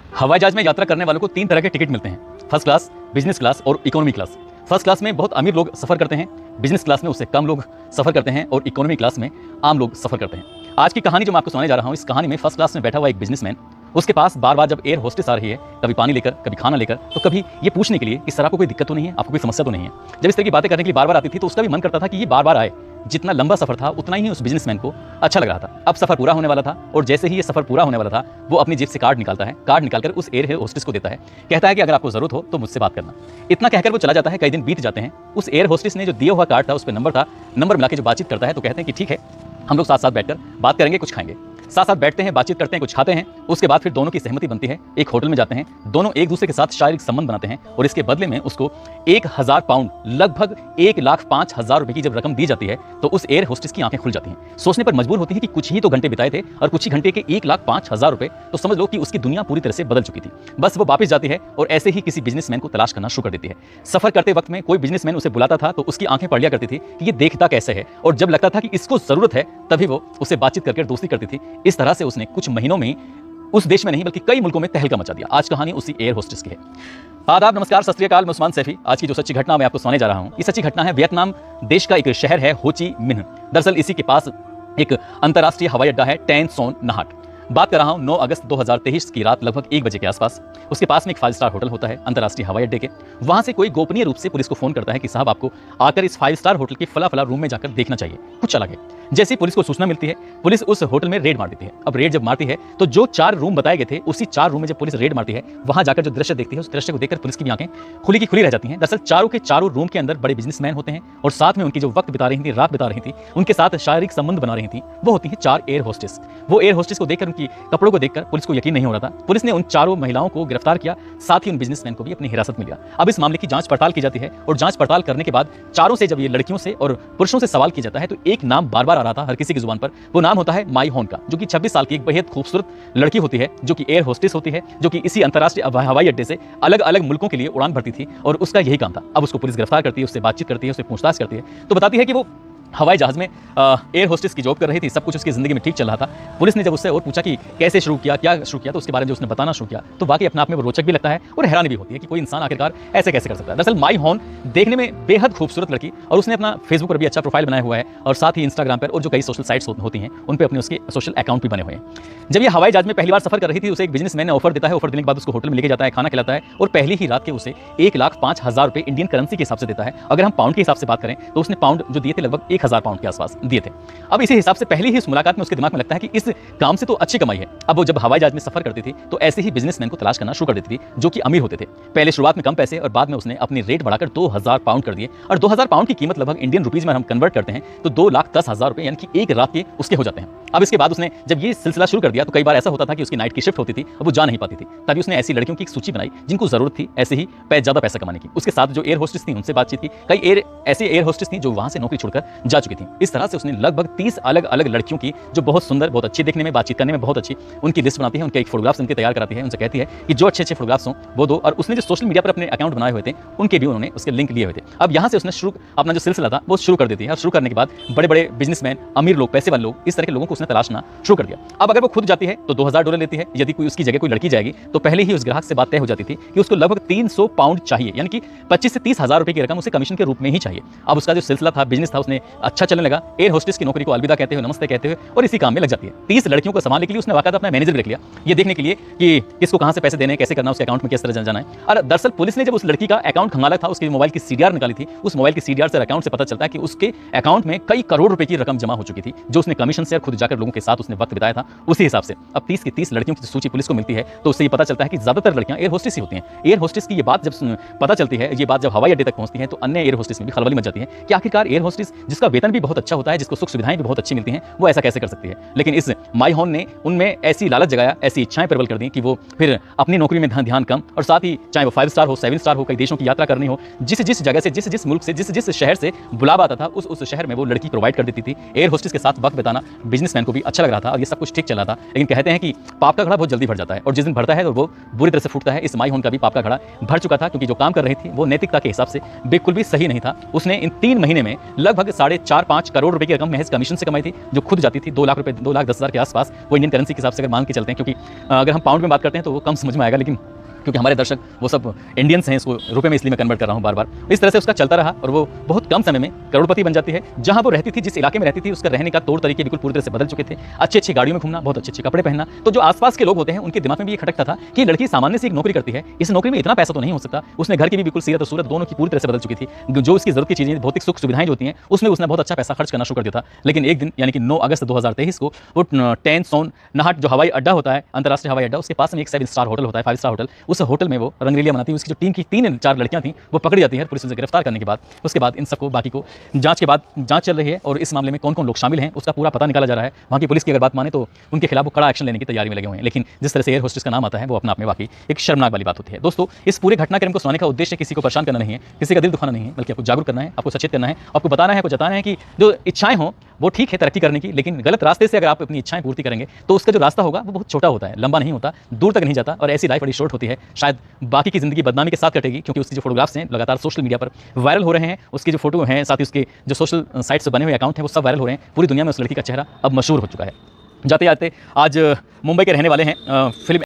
हवाई जहाज में यात्रा करने वालों को 3 तरह के टिकट मिलते हैं, फर्स्ट क्लास, बिजनेस क्लास और इकोनॉमी क्लास। फर्स्ट क्लास में बहुत अमीर लोग सफर करते हैं, बिजनेस क्लास में उससे कम लोग सफर करते हैं और इकोनॉमी क्लास में आम लोग सफर करते हैं। आज की कहानी जो मैं आपको सुनाने जा रहा हूँ, इस कहानी में फर्स्ट क्लास में बैठा हुआ एक बिजनेसमैन, उसके पास बार बार जब एयर होस्टेस आ रही है, कभी पानी लेकर, कभी खाना लेकर, तो कभी ये पूछने के लिए कि सर आपको कोई दिक्कत तो नहीं है, आपको कोई समस्या तो नहीं है। जब इस तरह की बातें करने के लिए बार बार आती थी तो उसका भी मन करता था कि ये बार बार आए। जितना लंबा सफर था उतना ही उस बिजनेसमैन को अच्छा लग रहा था। अब सफर पूरा होने वाला था और जैसे ही ये सफर पूरा होने वाला था, वो अपनी जेब से कार्ड निकालता है, कार्ड निकालकर उस एयर होस्टेस को देता है, कहता है कि अगर आपको जरूरत हो तो मुझसे बात करना। इतना कहकर वो चला जाता है। कई दिन बीत जाते हैं। उस एयर होस्टेस ने जो दिया हुआ कार्ड था, उस पर नंबर था, नंबर मिला के जो बातचीत करता है तो कहते हैं कि ठीक है, हम लोग साथ साथ बैठकर बात करेंगे, कुछ खाएंगे। साथ साथ बैठते हैं, बातचीत करते हैं, कुछ खाते हैं। उसके बाद फिर दोनों की सहमति बनती है, एक होटल में जाते हैं, दोनों एक दूसरे के साथ शारीरिक संबंध बनाते हैं और इसके बदले में उसको 1000 पाउंड, लगभग 1,05,000 रुपए की जब रकम दी जाती है तो उस एयर होस्टेस की आंखें खुल जाती हैं। सोचने पर मजबूर होती है कि कुछ ही तो घंटे बिताए थे और कुछ ही घंटे के 1,05,000 रुपए, तो समझ लो कि उसकी दुनिया पूरी तरह से बदल चुकी थी। बस वो वापस जाती है और ऐसे ही किसी बिजनेसमैन को तलाश करना शुरू कर देती है। सफर करते वक्त में कोई बिजनेसमैन उसे बुलाता था तो उसकी आंखें पढ़ लिया करती थी कि ये देखता कैसे है, और जब लगता था कि इसको जरूरत है तभी वो उसे बातचीत करके दोस्ती करती थी। इस तरह से उसने कुछ महीनों में उस देश में नहीं बल्कि कई मुल्कों में तहलका मचा दिया। आज कहानी उसी एयर होस्टेस की है। आदाब, नमस्कार, सत श्री अकाल, मैं उस्मान सैफी। आज की जो सच्ची घटना मैं आपको सुनाने जा रहा हूं, ये सच्ची घटना है वियतनाम देश का एक शहर है हो ची मिन्ह। दरअसल इसी के पास एक अंतर्राष्ट्रीय हवाई अड्डा है, टैन सोन नहाट। बात कर रहा हूं 9 अगस्त 2023 की रात लगभग 1 बजे के आसपास। उसके पास में एक 5 स्टार होटल होता है अंतर्राष्ट्रीय हवाई अड्डे के। वहां से कोई गोपनीय रूप से पुलिस को फोन करता है कि साहब आपको आकर इस 5 स्टार होटल के फला फला रूम में जाकर देखना चाहिए, कुछ अलग है। जैसे ही पुलिस को सूचना मिलती है, पुलिस उस होटल में रेड मार देती है। अब रेड जब मारती है तो जो 4 रूम बताए गए थे, उसी 4 रूम में जब पुलिस रेड मारती है, वहां जाकर जो दृश्य देखती है, उस दृश्य को देखकर पुलिस की भी आंखें खुली की खुली रह जाती हैं। दरअसल चारों के चारों रूम के अंदर बड़े बिजनेसमैन होते हैं और साथ में उनकी जो वक्त बिता रही थी, रात बिता रही थी, उनके साथ शारीरिक संबंध बना रही थी, वो होती है 4 एयर होस्टेस। वो एयर होस्टेस को देखकर, उनकी कपड़ों को देखकर पुलिस को यकीन नहीं हो रहा था। पुलिस ने उन चारों महिलाओं को गिरफ्तार किया, साथ ही उन बिजनेसमैन को भी अपनी हिरासत में लिया। अब इस मामले की जांच पड़ताल की जाती है और जांच पड़ताल करने के बाद चारों से जब ये लड़कियों से और पुरुषों से सवाल किया जाता है तो एक नाम बार बार आ रहा था हर किसी की जुबान पर। वो नाम होता है माई होन का, जो कि 26 साल की एक बेहद खूबसूरत लड़की होती है, जो कि एयर होस्टेस होती है, जो कि इसी अंतर्राष्ट्रीय हवाई अड्डे से अलग अलग मुल्कों के लिए उड़ान भरती थी और उसका यही काम था। अब उसको पुलिस गिरफ्तार करती है, उससे बातचीत करती है, उससे पूछताछ करती है तो बताती है कि वो हवाई जहाज में एयर होस्टेस की जॉब कर रही थी, सब कुछ उसकी जिंदगी में ठीक चल रहा था। पुलिस ने जब उससे और पूछा कि कैसे शुरू किया, क्या शुरू किया, तो उसके बारे में जो उसने बताना शुरू किया तो वाकई अपने आप में वो रोचक भी लगता है और हैरानी भी होती है कि कोई इंसान आखिरकार ऐसे कैसे कर सकता है। दरअसल माई हॉन देखने में बेहद खूबसूरत लड़की, और उसने अपना फेसबुक पर भी अच्छा प्रोफाइल बनाया हुआ है और साथ ही इंस्टाग्राम पर और जो कई सोशल साइट्स होती हैं उन पर अपने उसके सोशल अकाउंट भी बने हुए हैं। जब ये हवाई जहाज में पहली बार सफर कर रही थी, उसे एक बिजनेसमैन ने ऑफर देता है। ऑफर देने के बाद उसको होटल में लेके जाता है, खाना खिलाता है और पहली ही रात के उसे 1,05,000 रुपए इंडियन करेंसी के हिसाब से देता है। अगर हम पाउंड के हिसाब से बात करें तो उसने पाउंड जो दिए थे लगभग 1,000 पाउंड के आसपास दिए थे। अब इसी हिसाब से पहली ही इस मुलाकात में उसके दिमाग में लगता है कि इस काम से तो अच्छी कमाई है। अब वो जब हवाई जहाज में सफर करती थी तो ऐसे ही बिजनेसमैन को तलाश करना शुरू कर देती थी जो कि अमीर होते थे। पहले शुरुआत में कम पैसे और बाद में उसने अपनी रेट बढ़ाकर 2,000 पाउंड कर दिए, और 2,000 पाउंड की कीमत लगभग इंडियन रुपीज में हम कन्वर्ट करते हैं तो 2,10,000 रुपए, यानी कि एक रात के उसके हो जाते हैं। अब इसके बाद उसने जब ये सिलसिला शुरू कर दिया तो कई बार ऐसा होता था कि उसकी नाइट की शिफ्ट होती थी और वो जा नहीं पाती थी। तभी उसने ऐसी लड़कियों की एक सूची बनाई जिनको जरूरत थी ऐसे ही ज्यादा पैसा कमाने की। उसके साथ जो एयर होस्टेस थी उनसे बातचीत की। कई ऐसी एयर होस्टेस थी जो वहां से नौकरी छोड़कर जा चुकी थी। इस तरह से उसने लगभग 30 अलग अलग लड़कियों की, जो बहुत सुंदर, बहुत अच्छी देखने में, बातचीत करने में बहुत अच्छी, उनकी लिस्ट बनाती है, उनके एक फोटोग्राफ्स उनके तैयार कराती है, उनसे कहती है कि जो अच्छे फोटोग्राफ्स हों वो दो, और उसने जो सोशल मीडिया पर अपने अकाउंट बनाए हुए थे उनके भी उन्होंने उसके लिंक लिए हुए थे। अब यहाँ से उसने अपना जो सिलसिला था वो शुरू कर देती है, और शुरू करने के बाद बड़े बड़े बिजनेसमैन, अमीर लोग, पैसे वाले लोग, इस तरह के लोगों को उसने तलाशना शुरू कर दिया। अब अगर वो खुद जाती है तो $2,000 लेती है। यदि कोई उसकी जगह कोई लड़की जाएगी तो पहले ही उस ग्राहक से बात तय हो जाती थी कि उसको लगभग 300 पाउंड चाहिए, यानी कि 25 से 30,000 रुपए की रकम उसे कमीशन के रूप में ही चाहिए। अब उसका जो सिलसिला था, बिजनेस था, उसने अच्छा चलने लगा। एयर होस्टेस की नौकरी को अलविदा कहते हुए, नमस्ते कहते हुए और इसी काम में लग जाती है। 30 लड़कियों को संभालने के लिए उसने वाकई अपना मैनेजर भी रख लिया, ये देखने के लिए कि किसको कहां से पैसे देने हैं, कैसे करना, उसके अकाउंट में किस तरह जाना है। और दरअसल पुलिस ने जब उस लड़की का अकाउंट खंगाला था, उसके मोबाइल की सीडीआर निकाली थी, उस मोबाइल की सीडीआर से अकाउंट से पता चलता है कि उसके अकाउंट में कई करोड़ रुपए की रकम जमा हो चुकी थी, जो उसने कमीशन से खुद जाकर लोगों के साथ उसने वक्त बिताया था। उसी हिसाब से अब 30 की 30 लड़कियों की सूची पुलिस को मिलती है तो उससे ये पता चलता है कि ज्यादातर लड़कियां एयर होस्टेस ही होती हैं। एयर होस्टेस की ये बात जब पता चलती है, ये बात जब हवाई अड्डे तक पहुंचती है तो अन्य एयर होस्टेस में भी खलबली मच जाती है कि आखिरकार एयर होस्टेस जिसका वेतन भी बहुत अच्छा होता है, जिसको सुख सुविधाएं भी बहुत अच्छी मिलती हैं, वो ऐसा कैसे कर सकती है। लेकिन इस माई हॉन ने उनमें ऐसी लालच जगाया, ऐसी इच्छाएं प्रबल कर दी कि वो फिर अपनी नौकरी में ध्यान कम, और साथ ही चाहे वो 5 स्टार हो, 7 स्टार हो, कई देशों की यात्रा करनी हो, जिस जगह से, जिस मुल्क से, जिस शहर से बुलावा आता था उस शहर में वो लड़की प्रोवाइड कर देती थी। एयर होस्टेस के साथ वक्त बिताना बिजनेसमैन को भी अच्छा लग रहा था और ये सब कुछ ठीक चल रहा था। लेकिन कहते हैं कि पाप का घड़ा बहुत जल्दी भर जाता है और जिस दिन भरता है तो वो बुरी तरह से फूटता है। इस माई होन का भी पाप का घड़ा भर चुका था, क्योंकि जो काम कर रही थी वो नैतिकता के हिसाब से बिल्कुल भी सही नहीं था। उसने इन 3 महीने में लगभग 4.5 करोड़ रुपए की रकम महज कमीशन से कमाई थी, जो खुद जाती थी 2 लाख रुपए, 2,10,000 के आसपास। वो इंडियन करेंसी के हिसाब से अगर मान के चलते हैं, क्योंकि अगर हम पाउंड में बात करते हैं तो वो कम समझ में आएगा, लेकिन क्योंकि हमारे दर्शक वो सब इंडियंस हैं, इसको रुपए में इसलिए मैं कन्वर्ट कर रहा हूँ बार बार। इस तरह से उसका चलता रहा और वो बहुत कम समय में करोड़पति बन जाती है। जहाँ वो रहती थी, जिस इलाके में रहती थी, उसका रहने का तौर तरीके बिल्कुल पूरी तरह से बदल चुके थे। अच्छी अच्छी गाड़ियों में घूमना, बहुत अच्छे अच्छे कपड़े पहनना। तो जो आसपास के लोग होते हैं उनके दिमाग में भी ये खटकता था कि लड़की सामान्य से एक नौकरी करती है, इस नौकरी में इतना पैसा तो नहीं हो सकता। उसने घर की भी बिल्कुल सीरत और सूरत दोनों की पूरी तरह से बदल चुकी थी। जो उसकी जरूरत की चीजें, भौतिक सुख सुविधाएं जो होती हैं, उसमें उसने बहुत अच्छा पैसा खर्च करना शुरू कर दिया था। लेकिन एक दिन यानी कि 9 अगस्त 2023 को वो टेंसोन नाहट जो हवाई अड्डा होता है, अंतर्राष्ट्रीय हवाई अड्डा, उसके पास में एक 7 स्टार होटल होता है, 5 स्टार होटल। उस होटल में वो रंगरेलियां मनाती है। उसकी जो टीम की 3-4 लड़कियां थी वो पकड़ी जाती है पुलिस से गिरफ्तार करने के बाद। उसके बाद इन सबको बाकी को जांच के बाद जांच चल रही है और इस मामले में कौन कौन लोग शामिल हैं उसका पूरा पता निकाला जा रहा है। वहाँ की पुलिस की अगर बात माने तो उनके खिलाफ वो कड़ा एक्शन लेने की तैयारी में लगे हुए हैं। लेकिन जिस तरह से एयर होस्टेस का नाम आता है वो अपना आप में वाकई एक शर्मनाक वाली बात होती है। दोस्तों, इस पूरे घटनाक्रम को सुनाने का उद्देश्य किसी को परेशान करना नहीं है, किसी का दिल दुखाना नहीं है, बल्कि आपको जागरूक करना है, आपको सचेत करना है, आपको बताना है, आपको जताना है कि जो इच्छाएं हों वो ठीक है तरक्की करने की, लेकिन गलत रास्ते से अगर आप अपनी इच्छाएं पूर्ति करेंगे तो उसका जो रास्ता होगा वो बहुत छोटा होता है, लंबा नहीं होता, दूर तक नहीं जाता और ऐसी लाइफ बड़ी शॉर्ट होती है। शायद बाकी की जिंदगी बदनामी के साथ कटेगी, क्योंकि उसकी जो फोटोग्राफ्स हैं लगातार सोशल मीडिया पर वायरल हो रहे हैं, उसकी जो फोटो हैं, साथ ही उसके जो सोशल साइट से बने हुए अकाउंट हैं वो सब वायरल हो रहे हैं। पूरी दुनिया में उस लड़की का चेहरा अब मशहूर हो चुका है। जाते जाते आज मुंबई के रहने वाले हैं फिल्म